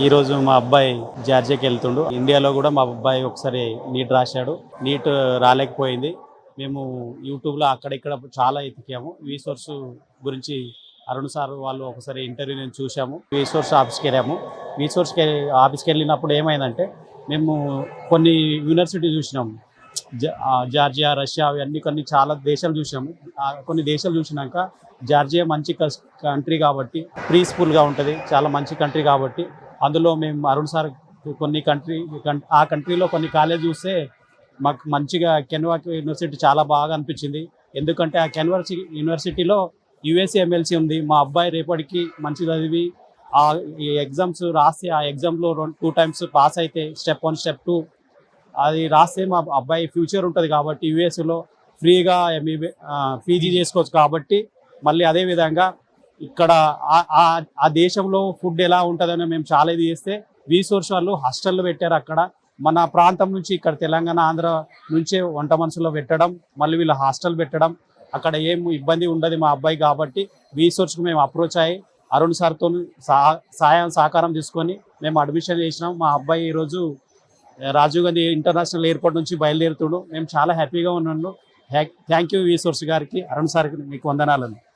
ఈరోజు మా అబ్బాయి జార్జియాకి వెళ్తుండు. ఇండియాలో కూడా మా అబ్బాయి ఒకసారి నీట్ రాశాడు. నీట్ రాలేకపోయింది. మేము యూట్యూబ్లో అక్కడిక్కడ చాలా ఎతికాము. సోర్స్ గురించి అరుణ్ సార్ వాళ్ళు ఒకసారి ఇంటర్వ్యూ నేను చూసాము. సోర్స్ ఆఫీస్కి వెళ్ళాము. సోర్స్కి ఆఫీస్కి వెళ్ళినప్పుడు ఏమైందంటే మేము కొన్ని యూనివర్సిటీ చూసినాము. జార్జియా, రష్యా అవన్నీ కొన్ని చాలా దేశాలు చూసాము. కొన్ని దేశాలు చూసినాక జార్జియా మంచి కంట్రీ కాబట్టి పీస్ఫుల్గా ఉంటుంది, చాలా మంచి కంట్రీ కాబట్టి అందులో మేము అరుణ్ సార్ కొన్ని ఆ కంట్రీలో కొన్ని కాలేజ్ చూస్తే మాకు మంచిగా కెన్వాక్ యూనివర్సిటీ చాలా బాగా అనిపించింది. ఎందుకంటే ఆ కెన్వాక్ యూనివర్సిటీలో యుఎస్ఏ ఎమ్మెల్సీ ఉంది. మా అబ్బాయి రేపటికి మంచి చదివి ఈ ఎగ్జామ్స్ రాసి ఆ ఎగ్జామ్లో 2 టైమ్స్ పాస్ అయితే స్టెప్ 1 స్టెప్ 2 అది రాస్తే మా అబ్బాయి ఫ్యూచర్ ఉంటుంది కాబట్టి యుఎస్లో ఫ్రీగా పీజీ చేసుకోవచ్చు. కాబట్టి మళ్ళీ అదేవిధంగా ఇక్కడ ఆ దేశంలో ఫుడ్ ఎలా ఉంటుందని మేము చాలా ఇది చేస్తే సోర్స్ వాళ్ళు హాస్టల్లో పెట్టారు. అక్కడ మన ప్రాంతం నుంచి ఇక్కడ తెలంగాణ, ఆంధ్ర నుంచే వంట మనుషుల్లో పెట్టడం, మళ్ళీ వీళ్ళ హాస్టల్ పెట్టడం, అక్కడ ఏం ఇబ్బంది ఉండదు మా అబ్బాయి కాబట్టి సోర్స్కి మేము అప్రోచ్ అయ్యి అరుణ్ సార్తో సహకారం తీసుకొని మేము అడ్మిషన్ చేసినాం. మా అబ్బాయి ఈరోజు రాజీవ్ గాంధీ ఇంటర్నేషనల్ ఎయిర్పోర్ట్ నుంచి బయలుదేరుతుడు. మేము చాలా హ్యాపీగా ఉన్నాను. థ్యాంక్ యూ సోర్స్ గారికి, అరుణ్ సార్కి మీకు వందనాలను.